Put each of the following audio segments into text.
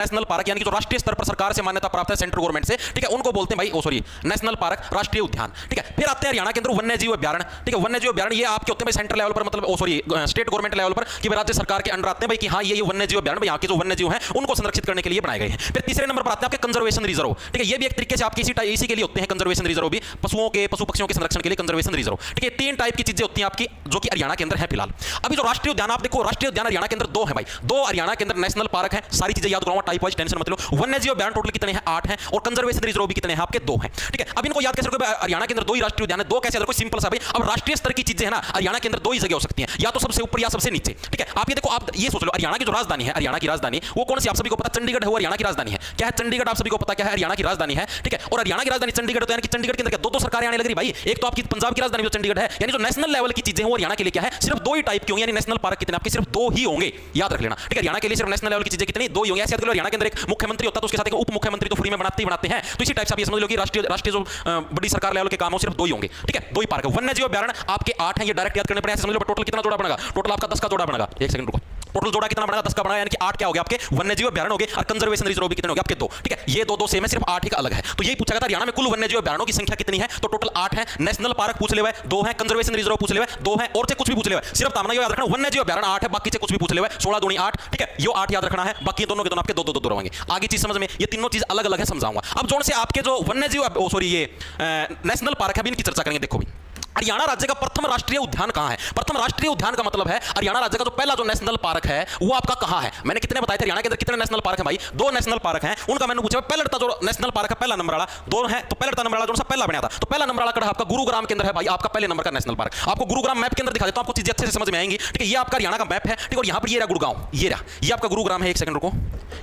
National park यानी कि जो राष्ट्रीय स्तर पर सरकार से मान्यता प्राप्त है सेंट्रल गवर्नमेंट से, ठीक है, उनको बोलते हैं भाई सॉरी नेशनल पार्क, राष्ट्रीय उद्यान। ठीक है, फिर आते हैं हरियाणा के अंदर वन्य जीव अभ्यारण्य। ठीक है, वन्य जीव अभ्यारण्य ये आपके होते हैं भाई सेंट्रल लेवल पर, मतलब स्टेट गवर्नमेंट लेवल पर कि राज्य सरकार के अंडर आते हैं भाई कि हाँ ये वन्य जीव अभ्यारण्य यहाँ के जो वन्य जीव हैं उनको संरक्षित करने के लिए बनाए गए हैं। फिर तीसरे नंबर पर आते हैं आपके कंजर्वेशन रिजर्व। ठीक है, ये भी एक तरीके से आपकी इसी के लिए होते हैं कंजर्वेशन रिजर्व भी, पशुओं के पशु पक्षियों के संरक्षण के लिए कंजर्वेशन रिजर्व। ठीक है, तीन टाइप की चीजें होती हैं आपकी जो कि हरियाणा के अंदर है फिलहाल। अभी जो राष्ट्रीय उद्यान आप देखो, राष्ट्रीय उद्यान हरियाणा के अंदर दो है भाई, दो हरियाणा के अंदर नेशनल पार्क है, सारी चीजें याद कराऊंगा टाइप वाइज, टेंशन मत लो। वन्य जीव अभ्यारण्य टोटल कितने हैं? 8 हैं, और कंजर्वेशन रिजर्व भी कितने हैं आपके? 2 हैं। ठीक है, अब इनको याद कैसे रखोगे? हरियाणा के अंदर 2 ही राष्ट्रीय उद्यान है, 2 कैसे रखोगे? सिंपल सा भाई, अब राष्ट्रीय स्तर की चीजें है ना हरियाणा के अंदर 2 ही जगह हो सकती हैं, या तो सबसे ऊपर या सबसे नीचे। ठीक है, आप ये देखो, आप ये सोच लो हरियाणा की जो राजधानी है, हरियाणा की राजधानी वो कौन सी आप सभी को पता? चंडीगढ़ है, वो हरियाणा की राजधानी है। क्या है? चंडीगढ़। आप सभी को पता क्या है? हरियाणा की राजधानी है। ठीक है, और हरियाणा की राजधानी चंडीगढ़, तो यानी कि चंडीगढ़ के अंदर क्या 2 सरकारें आने लग रही भाई। एक तो आपकी पंजाब की राजधानी जो चंडीगढ़ है, यानी जो नेशनल लेवल की चीजें हैं वो हरियाणा के लिए क्या है? सिर्फ 2 ही टाइप की होंगी, यानी नेशनल पार्क कितने आपके? सिर्फ 2 ही होंगे, याद रख लेना। ठीक है, हरियाणा के लिए सिर्फ नेशनल लेवल की चीजें कितनी? 2 ही होंगी। ऐसे याद करो, हरियाणा के अंदर एक मुख्यमंत्री होता है तो उसके साथ एक उप मुख्यमंत्री तो फ्री में बनाते ही हैं, तो इसी टाइप से आप ये समझ लो कि राष्ट्रीय जो बड़ी सरकार लेवल के काम हो सिर्फ 2 ही होंगे। ठीक है, 2 ही पार्क है। वन्य जीव अभ्यारण्य आपके 8 हैं, ये डायरेक्ट याद करने पड़े, ऐसे समझ लो। टोटल कितना जोड़ा बनेगा? टोटल आपका 10 का जोड़ा बनेगा। एक सेकंड रुको, टोटल जोड़ा कितना बनेगा? 10 का बनेगा, यानी कि 8 क्या हो गया आपके? वन्य जीव अभ्यारण्य हो गए, और कंजर्वेशन रिजर्व भी कितने हो गए आपके? 2। ठीक है, ये 2 सेम है, सिर्फ 8 ही का अलग है। तो यही पूछा गया था हरियाणा में कुल वन्य जीव अभ्यारण्यों की संख्या कितनी है, तो टोटल 8 है। नेशनल पार्क पूछ ले 2 है, कंजर्वेशन रिजर्व पूछ ले 2 है, और से कुछ भी पूछ ले, सिर्फ तामना याद रखना वन्य जीव अभ्यारण्य 8 है, बाकी से कुछ भी पूछ ले 16 दूनी 8। ठीक है, ये 8 याद रखना है, बाकी दोनों के दोनों आपके 2 रहेंगे। आगे चीज समझ में, ये तीनों चीज अलग अलग है, समझाऊंगा। अब जोन से आपके जो वन्य जीव ये नेशनल पार्क है, इनकी चर्चा करेंगे। देखो भी, हरियाणा राज्य का प्रथम राष्ट्रीय उद्यान कहां है? प्रथम राष्ट्रीय उद्यान का मतलब है हरियाणा राज्य का जो पहला जो नेशनल पार्क है वो आपका कहां है? मैंने कितने बताए थे हरियाणा के अंदर कितने नेशनल पार्क है भाई? 2 नेशनल पार्क हैं, उनका मैंने पूछा पहला जो नेशनल पार्क है पहला नंबर वाला 2 है, तो पहला नंबर वाला जो सा पहला बना था, तो पहला नंबर वाला कड़ा आपका गुरुग्राम के अंदर है भाई, आपका पहले नंबर का नेशनल पार्क। आपको गुरुग्राम मैप के अंदर दिखा देता हूं, आपको चीजें अच्छे से समझ में आएंगी। ठीक है, ये आपका हरियाणा का मैप है। ठीक है, और यहां पर ये रहा गुड़गांव, ये आपका गुरुग्राम है। एक सेकंड रुको,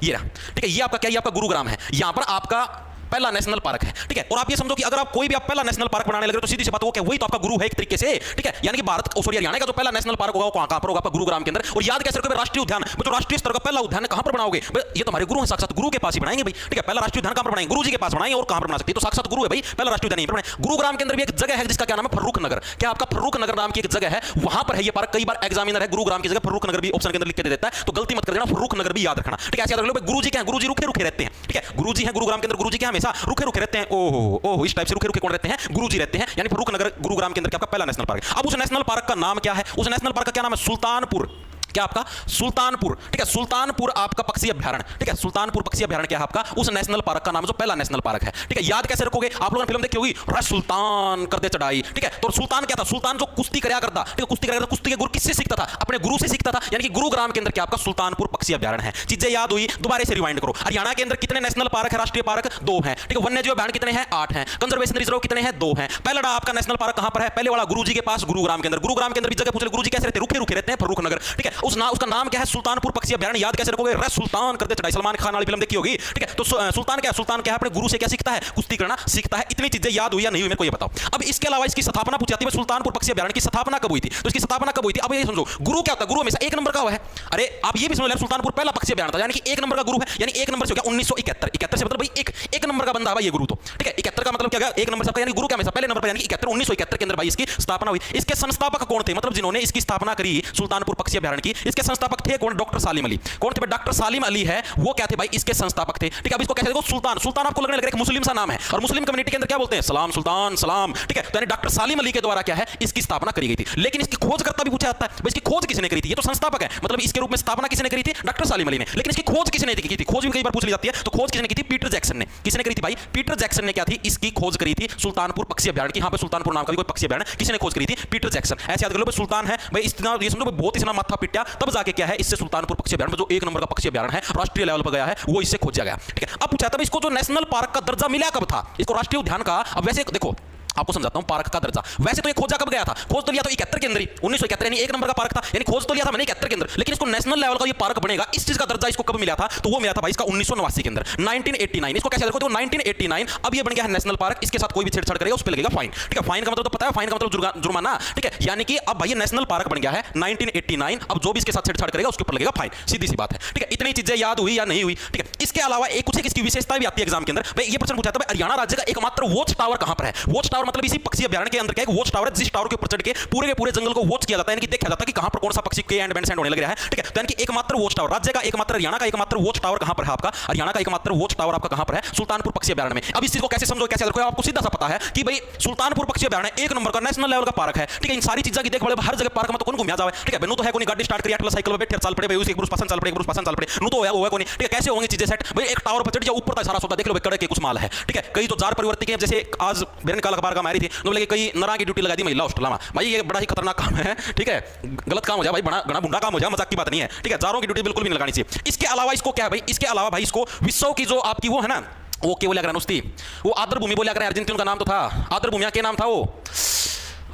ये रहा। ठीक है, ये आपका क्या? ये आपका गुरुग्राम है, यहां पर आपका पहला नेशनल पार्क है। ठीक है, और आप ये समझो कि अगर आप कोई भी आप पहला नेशनल पार्क बनाने लगे तो सीधी सी बात वो क्या? वही तो आपका गुरु है एक तरीके से। ठीक है, यानी कि भारत हरियाणा का जो पहला नेशनल पार्क होगा वो कहां पर होगा? आपका गुरुग्राम के अंदर। और याद कैसे रखोगे? राष्ट्रीय उद्यान जो राष्ट्रीय स्तर का पहला उद्यान कहां पर बनाओगे? ये तो हमारे गुरु हैं, साक्षात गुरु के पास ही बनाएंगे भाई। ठीक है, पहला राष्ट्रीय उद्यान कहां पर बनाएंगे? गुरु जी के पास बनाएंगे, और कहां पर बना सकते हैं? तो साक्षात गुरु है भाई, पहला राष्ट्रीय उद्यान यहीं पर बनाएंगे। गुरुग्राम के अंदर भी एक जगह है जिसका क्या नाम है? फर्रुख नगर। क्या आपका फर्रुख नगर नाम की एक जगह है, वहां पर है ये पार्क। कई बार एग्जामिनर है गुरुग्राम की जगह फर्रुख नगर भी ऑप्शन के अंदर लिख के दे देता है, तो गलती मत कर देना, फर्रुख नगर भी याद रखना। ठीक है, ऐसे याद रख लो गुरु जी क्या है? गुरु जी रुखे रुखे रहते हैं। ठीक है, गुरु जी हैं गुरुग्राम के अंदर, गुरु जी क्या हमेशा रुखे रुखे रहते हैं। ओहो, इस टाइप से रुके रुके कौन रहते हैं? गुरुजी रहते हैं, यानी फर्रुख नगर गुरुग्राम के अंदर क्या आपका पहला नेशनल पार्क। अब उस नेशनल पार्क का नाम क्या है? उस नेशनल पार्क का क्या नाम है? सुल्तानपुर। क्या आपका? सुल्तानपुर। ठीक है, सुल्तानपुर आपका पक्षी अभ्यारण्य। ठीक है, सुल्तानपुर पक्षी अभ्यारण्य क्या है आपका? उस नेशनल पार्क का नाम जो पहला नेशनल पार्क है। ठीक है, याद कैसे रखोगे? आप लोगों ने फिल्म देखी होगी सुल्तान करते चढ़ाई। ठीक है, तो सुल्तान क्या था? सुल्तान जो कुश्ती करया करता। ठीक है, कुश्ती करया करता, कुश्ती के गुरु किससे सीखता था? अपने गुरु से सीखता था, यानी कि गुरुग्राम के अंदर क्या आपका? सुल्तानपुर पक्षी अभ्यारण्य है। चीजें याद हुई? दोबारा से रिवाइंड करो। हरियाणा के अंदर कितने नेशनल पार्क है? राष्ट्रीय पार्क 2 है। ठीक है, वन्य जीव अभ्यारण्य कितने हैं? 8 हैं। कंजर्वेशन रिजर्व कितने हैं? 2 हैं। पहला आपका नेशनल पार्क कहां पर है? पहले वाला गुरुजी के पास गुरुग्राम के अंदर। गुरुग्राम के अंदर भी जगह पूछ ले, गुरुजी कैसे रहते हैं? रुखे रुखे रहते हैं, फर्रुख नगर। ठीक है, उसका नाम क्या है? सुल्तानपुर पक्षी अभ्यारण्य। याद कैसे रखोगे? सुल्तान करते चढ़ाई, सलमान खान वाली फिल्म देखी होगी। ठीक है, तो सुल्तान क्या है? सुल्तान क्या है? अपने गुरु से क्या सीखता है? कुश्ती करना सीखता है। इतनी चीजें याद हुई या नहीं हुई मेरे को ये बताओ। अब इसके अलावा इसकी स्थापना पूछी जाती है, सुल्तानपुर पक्षी अभ्यारण्य की स्थापना कब हुई थी? तो इसकी स्थापना कब हुई थी? अब ये समझो, गुरु क्या होता है? गुरु हमेशा 1 नंबर का हुआ है। अरे आप ये भी समझ लो, सुल्तानपुर पहला पक्षी अभ्यारण्य था, यानी कि 1 नंबर का गुरु है, यानी 1 नंबर से हो गया 1971। 71 से मतलब भाई एक नंबर का बंदा है भाई ये गुरु तो। ठीक है, 71 का मतलब क्या गया? 1 नंबर से आपका, यानी गुरु क्या हमेशा पहले नंबर पर, यानी 1971 के अंदर भाई इसकी स्थापना हुई। इसके संस्थापक कौन थे? मतलब जिन्होंने इसकी स्थापना करी सुल्तानपुर पक्षी अभ्यारण्य की, इसके संस्थापक थे कौन? डॉक्टर सालिम अली। कौन थे? डॉक्टर सालिम अली है, वो क्या थे भाई? इसके संस्थापक थे। ठीक है, अब इसको कैसे देखो? सुल्तान। सुल्तान आपको लगने लग रहा है एक मुस्लिम सा नाम है, और मुस्लिम कम्युनिटी के अंदर क्या बोलते हैं? सलाम सुल्तान सलाम। ठीक है, तो यानी डॉक्टर सालिम अली के द्वारा क्या है? इसकी स्थापना करी गई थी। लेकिन इसकी खोजकर्ता भी पूछा जाता है, भाई इसकी खोज किसने करी थी? ये तो संस्थापक है, मतलब इसके रूप में स्थापना किसने करी थी? डॉक्टर सालिम अली ने। लेकिन इसकी खोज किसने की थी? खोज भी कई बार पूछ ली जाती है, तो खोज किसने की थी? पीटर जैक्सन ने। किसने करी थी भाई? पीटर जैक्सन ने क्या थी? इसकी खोज करी थी सुल्तानपुर पक्षी अभ्यारण्य की। यहां पे सुल्तानपुर नाम का भी कोई पक्षी अभ्यारण्य किसने खोज करी थी? Peter Jackson. ऐसे याद कर लो, सुल्तान है भाई, इतना ये समझो बहुत इसना माथा पिटा, तब जाके क्या है? इससे सुल्तानपुर पक्षी अभ्यारण्य जो 1 नंबर का पक्षी अभ्यारण्य है, राष्ट्रीय लेवल पर गया है, वो इससे खोजा गया। ठीक है, अब पूछा था इसको जो नेशनल पार्क का दर्जा मिला कब था? इसको राष्ट्रीय उद्यान का। अब वैसे देखो आपको समझाता हूं पार्क का दर्जा। वैसे तो ये खोजा कब गया था? खोज तो लिया तो 71 के अंदर ही, 1971, यानी 1 नंबर का पार्क था, यानी खोज तो लिया था मैंने 71 के अंदर। लेकिन इसको नेशनल लेवल का ये पार्क बनेगा, इस चीज का दर्जा इसको कब मिला था? तो वो मिला था भाई इसका 1989 के अंदर, 1989। इसको कैसे देखो? तो 1989 अब ये बन गया है नेशनल पार्क। इसके साथ कोई भी छेड़छाड़ करेगा उस पर लगेगा फाइन। ठीक है, फाइन का मतलब तो पता है, फाइन का मतलब जुर्माना। ठीक है, यानी कि अब भाई ये नेशनल पार्क बन गया है 1989। अब जो भी इसके साथ छेड़छाड़ करेगा उसके ऊपर लगेगा फाइन, सीधी सी बात है। ठीक है, इतनी चीजें याद हुई या नहीं हुई? ठीक है, इसके इसके अलावा एक कुछ इसकी विशेषता भी आती है एग्जाम के अंदर। भाई ये प्रश्न पूछा था, भाई हरियाणा राज्य का एकमात्र वॉच टावर कहां पर है? वॉच टावर मतलब इसी पक्षी अभ्यारण्य के अंदर का एक वॉच टावर है, जिस टावर के ऊपर चढ़ के पूरे जंगल को वॉच किया जाता है, यानी कि देखा जाता है कि कहां पर कौन सा पक्षी के एंड बैंड सेंड होने लग रहा है। ठीक है, तो यानी कि एकमात्र वॉच टावर राज्य का, एकमात्र हरियाणा का एकमात्र वॉच टावर कहां पर है आपका? हरियाणा का एकमात्र वॉच टावर आपका कहां पर है? सुल्तानपुर पक्षी अभ्यारण्य में। अब इस चीज को कैसे समझो, कैसे रखो? आपको सीधा सा पता है कि भाई सुल्तानपुर पक्षी अभ्यारण्य एक नंबर का नेशनल लेवल का पार्क है। ठीक है, इन सारी चीजें की देखभाल हर जगह पार्क में तो कौन घूम जावे। ठीक है, बेनू तो है कोनी गाड़ी स्टार्ट करी अटला साइकिल पे बैठे चल पड़े भाई, उसी एक पासन चल पड़े, एक पासन चल पड़े, नु तो है कोनी। ठीक है, कैसे होंगे चीजें सेट? भाई एक टावर पर चढ़ जाओ, ऊपर तक सारा सौदा देख लो, कड़े के कुछ माल है। ठीक है, कई तो जार परिवर्ती के, जैसे आज बेरन काल अखबार का मारी थी, तो बोले कई नरा की ड्यूटी लगा दी महिला हॉस्टल में। भाई ये बड़ा ही खतरनाक काम है। ठीक है, गलत काम हो जाए भाई, बड़ा बुंडा काम हो जाए, मजाक की बात नहीं है। ठीक है, जारों की ड्यूटी बिल्कुल भी नहीं लगानी चाहिए। इसके अलावा इसको क्या है भाई, इसके अलावा भाई इसको विश्व की जो आपकी वो है ना, वो क्या बोला करें उसकी, वो आदर भूमि बोला करें, अर्जेंटीना का नाम तो था आदर भूमि, क्या नाम था वो,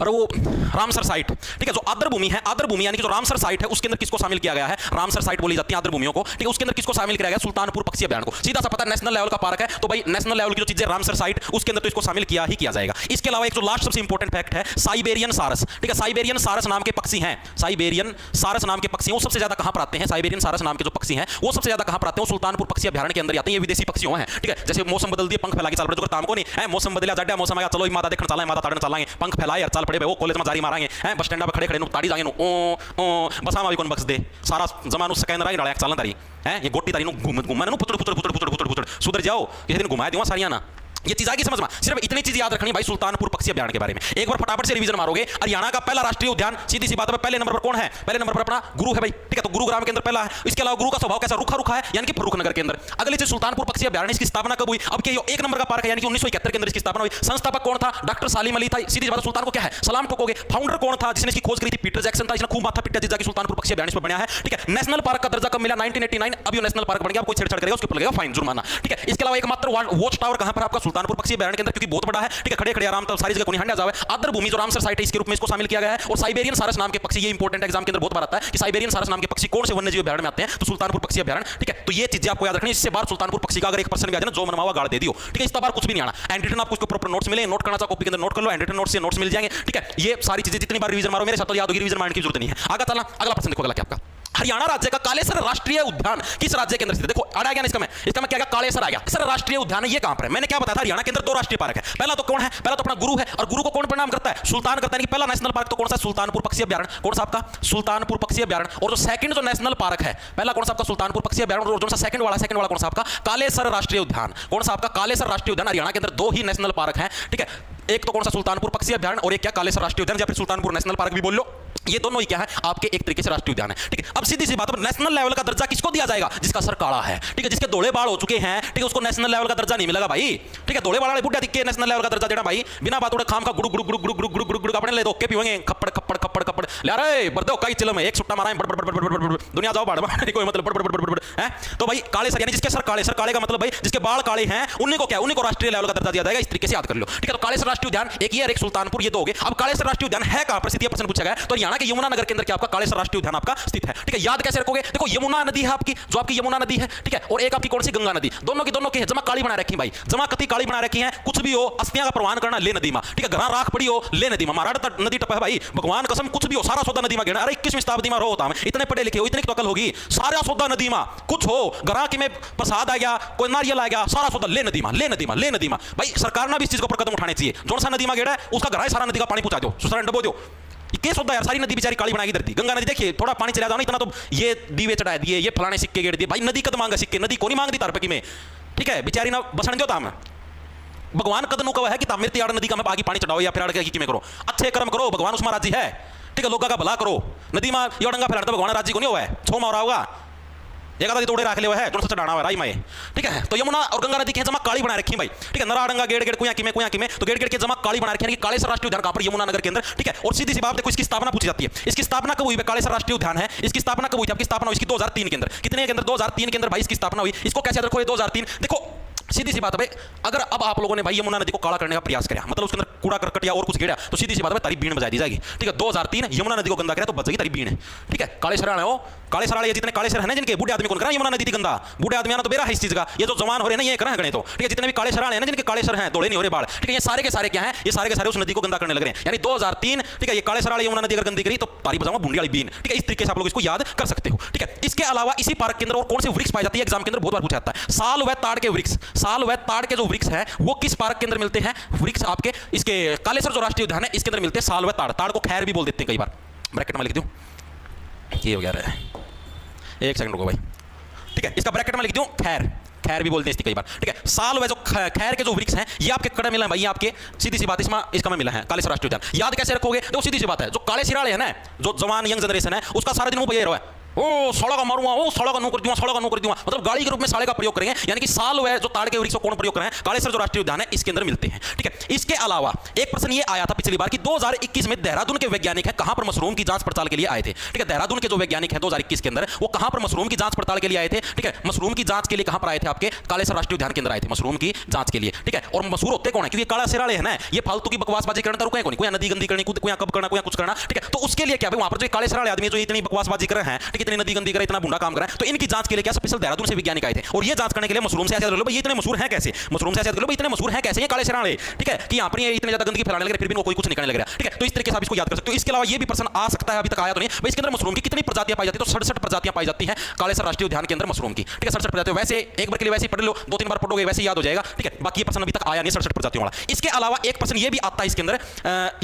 और वो रामसर साइट। ठीक है, जो आदर भूमि है, आदर भूमि यानी कि जो रामसर साइट है, उसके अंदर किसको शामिल किया गया है? रामसर साइट बोली जाती है आदर भूमियों को। ठीक है, उसके अंदर किसको शामिल किया गया? सुल्तानपुर पक्षी अभ्यारण्य को। सीधा सा पता, नेशनल लेवल का पार्क है, तो भाई नेशनल लेवल की जो चीजें रामसर साइट, उसके अंदर तो इसको शामिल किया ही किया जाएगा। इसके अलावा एक जो लास्ट सबसे इंपॉर्टेंट फैक्ट है, साइबेरियन सारस। ठीक है, साइबेरियन सारस नाम के पक्षी हैं, साइबेरियन सारस नाम के पक्षी हैं, वो सबसे ज्यादा कहां पर आते हैं? साइबेरियन सारस नाम के जो पक्षी हैं, वो सबसे ज्यादा कहां पर आते हैं? सुल्तानपुर पक्षी अभ्यारण्य के अंदर आते हैं। ये विदेशी पक्षियों हैं। ठीक है, जैसे मौसम बदल दिए, पंख फैला के चल पड़े, जो काम को नहीं है, मौसम बदला जाड्या मौसम आया, चलो माता देखने चला, माता ताड़न चलाएंगे, पंख फैलाए यार चल पड़े, वो कॉलेज में जारी मारेंगे, हैं बस स्टैंड पे खड़े खड़े नु ताड़ी जाएंगे नु ओ बस हम कौन बख्श दे, सारा जमानु स्कैनर आई डाले चलन तारी हैं, ये गोटी तारी नु घूम नु पुतड़ सुधर जाओ, किसी दिन घुमाए दूंगा सारियां ना। ये चीज आगे समझ में, सिर्फ इतनी चीज याद रखनी भाई सुल्तानपुर पक्षी अभ्यारण्य के बारे में। एक बार फटाफट से रिवीजन मारोगे, हरियाणा का पहला राष्ट्रीय उद्यान, सीधी सी बात है, पहले नंबर पर कौन है? पहले नंबर पर अपना गुरु है भाई। ठीक है, तो गुरुग्राम के अंदर पहला है। इसके अलावा गुरु का स्वभाव कैसा? रुखा है, यानी कि फर्रुखनगर के अंदर। अगले चीज सुल्तानपुर पक्षी अभ्यारण्य, इसकी स्थापना कब हुई? अब के एक नंबर का पार्क है, यानी कि 1971 के अंदर इसकी स्थापना हुई। संस्थापक कौन था? डॉक्टर सालिम अली था। सीधी बात, सुल्तान को क्या है सलाम ठोकोगे। फाउंडर कौन था जिसने इसकी खोज करी थी? पीटर जैक्सन था, इसने खूब माथा पिटा जिसका सुल्तानपुर पक्षी अभ्यारण्य पर बना है। ठीक है, नेशनल पार्क का दर्जा कब मिला? 1989। अब ये नेशनल पार्क बन गया, कोई छेड़छाड़ करेगा उसके ऊपर लगेगा फाइन, जुर्माना। ठीक है, इसके अलावा एकमात्र वॉच टावर कहां पर आपका? सुल्तानपुर पक्षी अभ्यारण्य के अंदर, क्योंकि बहुत बड़ा है। ठीक है, खड़े खड़े आराम तक सारी जगह कोनी हंडा जावे। आदर भूमि जो रामसर साइट है, इसके रूप में इसको शामिल किया गया है। और साइबेरियन सारस नाम के पक्षी, ये इंपॉर्टेंट एग्जाम के अंदर बहुत बार आता है कि साइबेरियन सारस नाम के पक्षी कौन से वन्यजीव अभ्यारण्य में आते हैं? तो सुल्तानपुर पक्षी अभ्यारण्य। ठीक है, तो ये चीजें आपको याद रखनी है। इससे बार सुल्तानपुर पक्षी का अगर 1% भी आ जाए ना, जो मनमावा गाड़ दे दियो। ठीक है, इस बार कुछ भी नहीं आना। एंड रिटन आपको प्रॉपर नोट्स मिले, नोट करना चाहिए, कॉपी के अंदर नोट कर लो, एंड रिटन नोट्स से नोट्स मिल जाएंगे। ठीक है, ये सारी चीजें जितनी बार रिवीजन मारो मेरे साथ तो याद होगी, रिवीजन मारने की जरूरत नहीं है। आगे चलना, अगला प्रश्न देखो, अगला क्या आपका? हरियाणा राज्य का कालेसर राष्ट्रीय उद्यान किस राज्य के अंदर स्थित है? देखो आ गया ना इसका में क्या कालेसर आ गया। सर राष्ट्रीय उद्यान ये कहां पर है? मैंने क्या बताया था, हरियाणा के अंदर 2 राष्ट्रीय पार्क है। पहला तो कौन है? पहला तो अपना गुरु है, और गुरु को कौन प्रणाम करता है? सुल्तान करता है। कि पहला नेशनल पार्क तो कौन सा? सुल्तानपुर पक्षी अभ्यारण्य। कौन सा आपका? सुल्तानपुर पक्षी अभ्यारण्य। और जो सेकंड जो नेशनल पार्क है, पहला कौन सा आपका? सुल्तानपुर पक्षी अभ्यारण्य। और जो सा सेकंड वाला कौन सा आपका? कालेसर राष्ट्रीय उद्यान। कौन सा आपका? कालेसर राष्ट्रीय उद्यान। हरियाणा के अंदर 2 ही नेशनल पार्क है। ठीक है, एक तो कौन सा? सुल्तानपुर पक्षी अभ्यारण्य, और एक क्या? कालेसर राष्ट्रीय उद्यान, या फिर सुल्तानपुर नेशनल पार्क भी बोल लो। ये दोनों ही क्या है? आपके एक तरीके से राष्ट्रीय उद्यान है। ठीक है, अब सीधी सी बात है, नेशनल लेवल का दर्जा किसको दिया जाएगा? जिसका सर काला है। ठीक है, जिसके धोले बाल हो चुके हैं, ठीक है, उसको नेशनल लेवल का दर्जा नहीं मिलेगा भाई। ठीक है, धोले बाल वाले बुढ़ा दिख के नेशनल लेवल का दर्जा देना भाई, बिना बात उड़े खाम का गुड़ गुड़ गुड़ गुड़ गुड़ गुड़ गुड़ गुड़ अपने ले दो के पीवेंगे, खप्पड़ खप्पड़ खप्पड़ खप्पड़ ले रे बरदो कई चिलो में एक सुट्टा मारा है, बड़ बड़ बड़ बड़ बड़ दुनिया जाओ बाड़ बाड़ कोई मतलब बड़ बड़ बड़ बड़ है। तो भाई काले सर, यानी जिसके सर काले का मतलब भाई जिसके बाल काले हैं, उन्हीं को क्या? उन्हीं को राष्ट्रीय लेवल का दर्जा दिया जाएगा। इस तरीके से याद कर लो। ठीक है, तो कालेसर राष्ट्रीय उद्यान एक ये और एक सुल्तानपुर, ये 2 हो गए। अब कालेसर राष्ट्रीय उद्यान है कहां पर? सीधा प्रश्न पूछा गया। तो हरियाणा के यमुनानगर के अंदर क्या आपका कालेसर राष्ट्रीय उद्यान आपका स्थित है। ठीक है, याद कैसे रखोगे? देखो यमुना नदी है आपकी, जो आपकी यमुना नदी है। ठीक है, और एक आपकी कौन सी? गंगा नदी। दोनों की है, जमा काली बना रखी भाई, जमा कति काली बना रखी है। कुछ भी हो, अस्थियां का प्रवाहन करना ले नदी में। ठीक है, घरा राख पड़ी हो ले नदी में, महाराज नदी टप है भाई, भगवान कसम कुछ भी हो, सारा सौदा नदी में गिरना। अरे 21वीं शताब्दी में रहो, इतने पढ़े लिखे हो, इतनी तो अकल होगी, सारा सौदा नदी में। कुछ हो, घरा की में प्रसाद आ गया, कोई नारियल आ गया, सारा सौदा ले नदी में, ले नदी में, ले नदी में। भाई सरकार ने भी इस चीज को कदम उठाने चाहिए। जो सा नदी में गिरा है, उसका घरा सारा नदी का पानी पहुंचा दो, सुसरा डबो दो। केस होता है यार, सारी नदी बेचारी काली बनाएगी धरती। गंगा नदी देखिए, थोड़ा पानी चला जाओ ना, इतना तो ये दीवे चढ़ा दिए, ये फलाने सिक्के गेड़ दिए। भाई नदी कद मांगा सिक्के, नदी को नहीं मांगती तारपकी में। ठीक है, बेचारी ना बसण दो ताम, भगवान कद नु कहा है कि तामिर यार नदी का में आगे पानी चढ़ाओ, या फिर आड़ की में करो, अच्छे कर्म करो, भगवान उसमें राजी है। ठीक है, लोगों का भला करो। नदी में ये डंगा फैलाता भगवान राजी को नहीं हुआ है, छो मारा होगा एक आधा तोड़े रख लिया है, जो डाना हुआ राई में। ठीक है, तो यमुना और गंगा नदी की जमा काली बना रखी भाई। ठीक है, नरा डंगा गेड़ गेड़ कुया की में तो गेड़ गेड़ के जमा काली बना रखी है। कालेसर राष्ट्रीय उद्यान कहां पर? यमुना नगर के अंदर। ठीक है, और सीधी सी बात देखो, इसकी स्थापना पूछी जाती है। इसकी स्थापना कब हुई? कालेसर राष्ट्रीय उद्यान है, इसकी स्थापना कब हुई थी? आपकी स्थापना हुई इसकी 2003 के अंदर। कितने के अंदर? 2003 के अंदर भाई इसकी स्थापना हुई। इसको कैसे याद रखो? 2003 देखो सीधी सी बात है भाई, अगर अब आप लोगों ने भाई यमुना नदी को काला करने का प्रयास किया, मतलब उसके अंदर कूड़ा करकट या और कुछ गिरा, तो सीधी सी बात है तारी बीन बजा दी जाएगी। ठीक है, 2003 यमुना नदी को गंदा करा तो बच जाएगी तारी बीन। ठीक है, काले सराय हो, काले सराय ये जितने काले सर है ना, जिनके बूढ़े आदमी को करा यमुना नदी थी गंदा, बूढ़े आदमी आना तो बेरा है इस चीज का, ये जो जवान हो रहे हैं ना ये करा गणे तो। ठीक है, जितने भी काले सराय है ना, जिनके काले सर हैं, दौड़े नहीं हो रहे बाल, ठीक है, ये सारे के सारे क्या है, ये सारे के सारे उस नदी को गंदा करने लग रहे हैं। यानी 2003, ठीक है, ये काले सराय यमुना नदी अगर गंदी करी तो तारी बजाऊंगा बूंदी वाली बीन। ठीक है, इस तरीके से आप लोग इसको याद कर सकते हो। ठीक है, इसके अलावा इसी पार्क के अंदर और कौन से वृक्ष पाए जाते हैं, एग्जाम के अंदर बहुत बार पूछा जाता है। साल व ताड़ के वृक्ष, साल व ताड़ के जो वृक्ष है वो किस पार्क के अंदर मिलते हैं, वृक्ष आपके इसके कालेसर जो राष्ट्रीय उद्यान है इसके अंदर मिलते हैं साल व ताड़। ताड़ को खैर भी बोल देते हैं कई बार, ब्रैकेट में लिख दूं, ये वगैरह है, एक सेकंड रुको भाई। ठीक है, इसका ब्रैकेट में लिख दूं खैर, खैर भी बोलते हैं इसकी कई बार। ठीक है, साल व जो खैर के जो वृक्ष हैं ये आपके कड़े मिला है भाई, आपके सीधी सी बात इसमें इसका में मिला है कालेसर राष्ट्रीय उद्यान। याद कैसे रखोगे, तो सीधी सी बात है, जो काले सिराले है ना, जो जवान यंग जनरेशन है उसका सारा दिन वो ये रहा है, ओ सड़ा का मारूंगा, ओ सड़ा का नो कर दूंगा, सड़ा का नो कर दूंगा, मतलब गाड़ी के रूप में साले का प्रयोग करेंगे। यानी कि साल व जो ताड़ के वृक्ष को कौन प्रयोग कर रहे हैं, कालेसर जो राष्ट्रीय उद्यान है इसके अंदर मिलते हैं। ठीक है, इसके अलावा एक प्रश्न ये आया था पिछली बार कि 2021 में देहरादून के वैज्ञानिक है कहां पर मशरूम की जांच पड़ताल के लिए आए थे। ठीक है, देहरादून के जो वैज्ञानिक है 2021 के अंदर वो कहां पर मशरूम की जांच पड़ताल के लिए आए थे। ठीक है, मशरूम की जांच के लिए कहां पर आए थे, आपके कालेसर राष्ट्रीय उद्यान के अंदर आए थे मशरूम की जांच के लिए। ठीक है, और मशहूर होते कौन है, क्योंकि काला सिराले है ना, ये फालतू की बकवासबाजी करना रुके कोई, कोई नदी गंदी करनी, कोई कब करना, कोई कुछ करना। ठीक है, तो उसके लिए क्या है वहां पर जो काले सिराले आदमी जो इतनी बकवासबाजी कर रहे हैं, ठीक है, इतनी नदी गंदी कर, इतना बुंडा काम कर रहे हैं, तो इनकी जांच के लिए क्या स्पेशल देहरादून से वैज्ञानिक आए थे और ये जांच करने के लिए मशरूम से ऐसे कर लो भाई, ये इतने मशहूर हैं कैसे, मशरूम से ऐसे कर लो भाई, इतने मशहूर हैं कैसे ये काले सिराले। ठीक है, कि यहां पर ये इतने ज्यादा गंदगी फैलाने लग रहे फिर भी कोई कुछ नहीं करने लग रहा। ठीक है, तो इस तरीके से आप इसको याद कर सकते हो। इसके अलावा ये भी प्रश्न आ सकता है, अभी तक आया तो नहीं भाई, इसके अंदर मशरूम की कितनी प्रजातियां पाई जाती है, तो 67 प्रजातियां पाई जाती हैं कालेसर राष्ट्रीय उद्यान के अंदर मशरूम की। ठीक है, 67 प्रजातियां, वैसे एक बार के लिए वैसे पढ़ लो, 2-3 बार पढ़ोगे वैसे याद हो जाएगा। ठीक है, बाकी ये प्रश्न अभी तक आया नहीं 67 प्रजातियों वाला। इसके अलावा एक प्रश्न ये भी आता है इसके अंदर,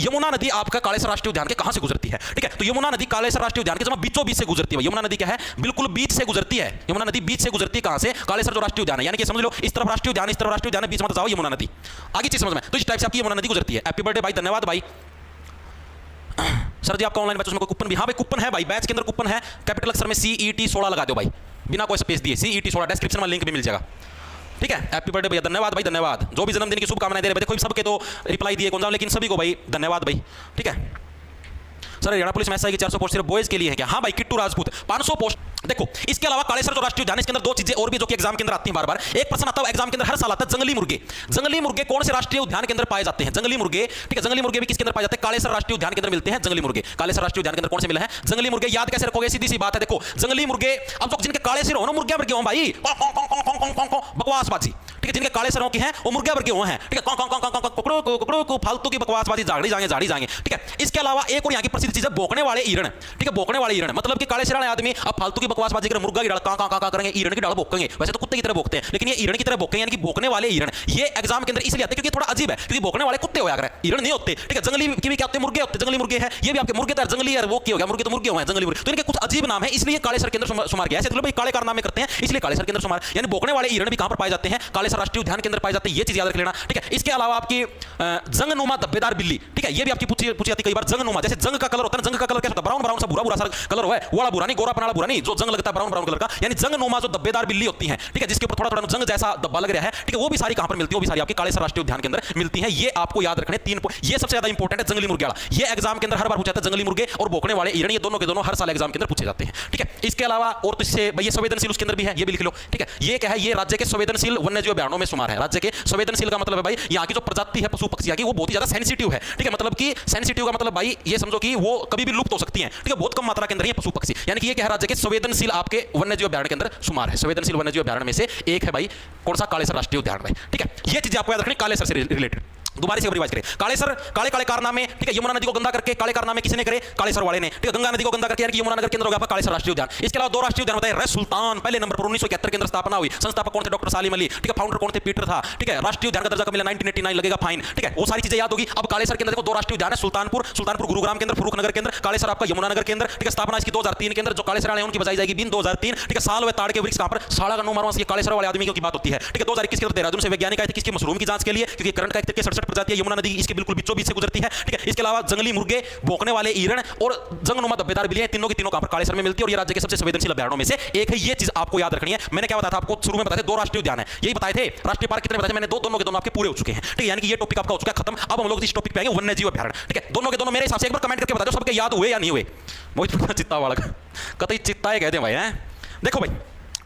यमुना नदी आपका कालेसर राष्ट्रीय उद्यान के कहां से गुजरती है। ठीक है, तो यमुना नदी कालेसर राष्ट्रीय उद्यान के जब बीचों बीच से गुजरती है। यमुना नदी क्या है, बिल्कुल बीच से गुजरती है, यमुना नदी बीच से गुजरती है कहां से, कालेसर जो राष्ट्रीय उद्यान है। यानी कि समझ लो इस तरफ राष्ट्रीय उद्यान, इस तरफ राष्ट्रीय उद्यान, बीच में जाओ यमुना नदी, आगे चीज समझ में, तो इस टाइप से आपकी यमुना नदी गुजरती है। हैप्पी बर्थडे भाई, धन्यवाद भाई। सर जी आपका ऑनलाइन बैच उसमें कोई कूपन भी, हाँ भाई कूपन है भाई, बैच के अंदर कूपन है, कैपिटल अक्षर में CET 16 लगा दो भाई, बिना कोई स्पेस दिए, CET 16, डिस्क्रिप्शन में लिंक भी मिल जाएगा। ठीक है, हैप्पी बर्थडे भैया, धन्यवाद भाई, धन्यवाद। जो भी जन्मदिन की शुभकामनाएं दे रहे हैं, देखो सबके तो रिप्लाई दिए कौन सा, लेकिन सभी को भाई धन्यवाद भाई। ठीक है सर, हरियाणा पुलिस में ऐसा है कि 400 पोस्ट सिर्फ बॉयज के लिए है क्या, हाँ भाई किट्टू राजपूत 500 पोस्ट। देखो इसके अलावा कालेसर जो राष्ट्रीय उद्यान इसके अंदर दो चीजें और भी जो कि एग्जाम के अंदर आती हैं बार बार। एक प्रश्न आता है एग्जाम के अंदर हर साल आता है, जंगली मुर्गे। जंगली मुर्गे कौन से राष्ट्रीय उद्यान के अंदर पाए जाते हैं, जंगली मुर्गे। ठीक है, जंगली मुर्गे भी किसके अंदर पाए जाते हैं, कालेसर राष्ट्रीय उद्यान के अंदर मिलते हैं जंगली मुर्गे। कालेसर राष्ट्रीय उद्यान के अंदर कौन से मिले हैं, जंगली मुर्गे। याद कैसे रखोगे, सीधी सी बात है, देखो जंगली मुर्गे, अब तो जिनके काले सिर हो ना मुर्गिया वर्गे हो भाई, बकवासबाजी। ठीक है, जिनके काले सरों की हैं वो मुर्गिया वर्गे हो हैं। ठीक है, कुकड़ों को फालतू की बकवासबाजी झाड़ी जाएंगे। ठीक है, इसके अलावा एक और यहाँ की प्रसिद्ध चीज है भोंकने वाले हिरण। ठीक है, भोंकने वाले हिरण मतलब कि काले सिराने आदमी अब फालतू की बकवासबाजी कर मुर्गा की डाल का करेंगे, हिरण की डाल भोंकेंगे। वैसे तो कुत्ते की तरह भोंकते हैं, लेकिन ये हिरण की तरह भोंकेंगे, यानी कि भोंकने वाले हिरण। ये एग्जाम के अंदर इसलिए आते हैं क्योंकि थोड़ा अजीब है, क्योंकि भोंकने वाले कुत्ते होया करे, हिरण नहीं होते। ठीक है, जंगली की भी क्या होते हैं, मुर्गे होते हैं, जंगली मुर्गे हैं। ये भी आपके मुर्गे तो जंगली है, वो क्या हो गया, मुर्गे तो मुर्गे हुए हैं, जंगली मुर्गे। तो इनके कुछ अजीब नाम है, इसलिए कालेसर के अंदर शुमार किया। ऐसे तो भाई काले कारनामे करते हैं इसलिए कालेसर के अंदर शुमार, यानी भोंकने वाले हिरण भी कहां पर पाए जाते हैं, कालेसर राष्ट्रीय उद्यान के अंदर पाए जाते हैं। ये चीज याद रख लेना। ठीक है, इसके अलावा आपकी जंगनुमा धब्बेदार बिल्ली। ठीक है, ये भी आपकी पूछी जाती कई बार, जंगनुमा। जैसे जंग का कलर होता है, जंग का कलर क्या होता है, ब्राउन सा बुरा सा कलर हुआ है, वाला बुरा नहीं, गोरा पनाला बुरा नहीं, जो जंग लगता है ब्राउन कलर का, यानी जंगनुमा जो धब्बेदार बिल्ली होती है। ठीक है, जिसके ऊपर थोड़ा जंग जैसा धब्बा लग रहा है। ठीक है, वो भी सारी कहां पर मिलती है, वो भी सारी आपके कालेसर राष्ट्रीय उद्यान के अंदर मिलती है। ये आपको याद रखने 3 ये सबसे ज्यादा इंपॉर्टेंट है। जंगली मुर्गे वाला ये एग्जाम के अंदर हर बार पूछा जाता है, जंगली मुर्गे और भोंकने वाले हिरण, ये दोनों के दोनों हर साल एग्जाम के अंदर पूछे जाते हैं। ठीक है, इसके अलावा और तो इससे भाई ये संवेदनशील उसके अंदर भी है, ये भी लिख लो। ठीक है, ये क्या है, ये राज्य के संवेदनशील वन्यजीव अभयारण्यों में शुमार है। राज्य के संवेदनशील का मतलब है भाई यहाँ की जो प्रजाति है पशु पक्षी की वो बहुत ही ज्यादा सेंसिटिव है। ठीक है, मतलब कि सेंसिटिव का मतलब भाई ये समझो कि वो कभी भी लुप्त हो सकती है। ठीक है, बहुत कम मात्रा के अंदर ये पशु पक्षी, यानी कि ये क्या है, राज्य के संवेदनशील आपके वन्यजीव अभयारण्य के अंदर शुमार है। संवेदनशील वन्यजीव अभयारण्य में से एक है भाई कौन सा, कालेसर राष्ट्रीय उद्यान भाई। ठीक है, ये चीजें आपको याद रखनी कालेसर से रिलेटेड। दोबारा से रिवाइज करें, कालेसर काले काले कारनामे। ठीक है, यमुना नदी को गंदा करके काले कारनामे किसने करे, कालेसर वाले ने। ठीक है, गंगा नदी को गंदा करके यानी कि यमुना नगर के अंदर हो गया कालेसर राष्ट्रीय उद्यान। इसके अलावा 2 राष्ट्रीय उद्यान होता है, रस सुल्तान पहले नंबर पर 1971 के अंदर स्थापना हुई। संस्थापक कौन थे, डॉक्टर सालिम अली। ठीक है, फाउंडर कौन थे, पीटर था। ठीक है, राष्ट्रीय उद्यान का दर्जा कब मिला, 1989 लगेगा फाइन। ठीक है, वो सारी चीजें याद होगी। अब कालेसर के अंदर देखो 2 राष्ट्रीय उद्यान है, सुल्तानपुर गुरुग्राम के अंदर, फरूख नगर के अंदर, कालेसर आपका यमुना नगर के अंदर। ठीक है, स्थापना इसकी 2003 के अंदर, जो कालेसर वाले उनकी बजाई जाएगी बिन 2003। ठीक है, साल व ताड़ के वृक्ष कहां पर, साड़ा का नो मारवा से कालेसर वाले आदमी की बात होती है। ठीक है, 2021 के अंदर देहरादून से वैज्ञानिक आए थे किसकी, मशरूम की जांच के लिए, क्योंकि करंट का एक तरीके 67 प्रजाति है यमुना नदी इसके बिल्कुल बीचों बीच से गुजरती है। ठीक है, इसके अलावा जंगली मुर्गे, भोंकने वाले हिरण और जंगनुमा धब्बेदार बिल्लियां, तीनों की तीनों कहां पर, कालेसर में मिलती है और ये राज्य के सबसे संवेदनशील अभयारण्यों में से एक है। ये चीज आपको याद रखनी है। मैंने क्या बताया था आपको शुरू में, बताया 2 राष्ट्रीय उद्यान है, यही बताए थे। राष्ट्रीय पार्क कितने बताए मैंने, दोनों के दोनों आपके पूरे हो चुके हैं। ठीक है, यानी कि ये टॉपिक आपका हो चुका है खत्म। अब हम लोग इस टॉपिक पे आएंगे वन्यजीव अभयारण्य। ठीक है, दोनों के दोनों मेरे हिसाब से एक बार कमेंट करके बता दो सबके याद हुए या नहीं हुए। मोहित चित्ता वाला कतई चित्ता है कहते हैं भाई हैं। देखो भाई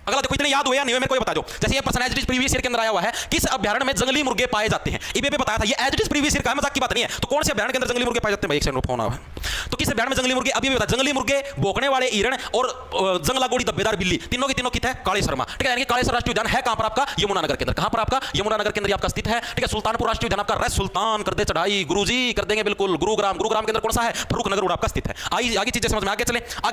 अगला देखो, इतने याद हुए या नहीं हुए मेरे को ये बता दो। जैसे ये person as it is previous year के अंदर आया हुआ है, किस अभ्यारण्य में जंगली मुर्गे पाए जाते हैं? ईबे पे बताया था, ये as it is previous year का है, मजाक की बात नहीं है। तो कौन से अभ्यारण्य के अंदर जंगली मुर्गे पाए जाते हैं भाई? एक सेकंड फोन आ रहा है। तो किस अभ्यारण्य में जंगली मुर्गे? अभी भी बता, जंगली मुर्गे, भौंकने वाले हिरण और जंगलागोड़ी धब्बेदार बिल्ली, तीनों की तीनों कित है? काले शर्मा। ठीक है, यानी कि कालेसर राष्ट्रीय उद्यान है कहां पर आपका? यमुनानगर के अंदर। कहां पर आपका? यमुनानगर के अंदर आपका स्थित है। ठीक है, सुल्तानपुर राष्ट्रीय उद्यान आपका, सुल्तान कर दे चढ़ाई गुरुजी कर देंगे बिल्कुल। गुरुग्राम, गुरुग्राम के अंदर कौन सा है? फर्रुख नगर रोड आपका स्थित है। आगे चीजें समझ में आगे चले आगे।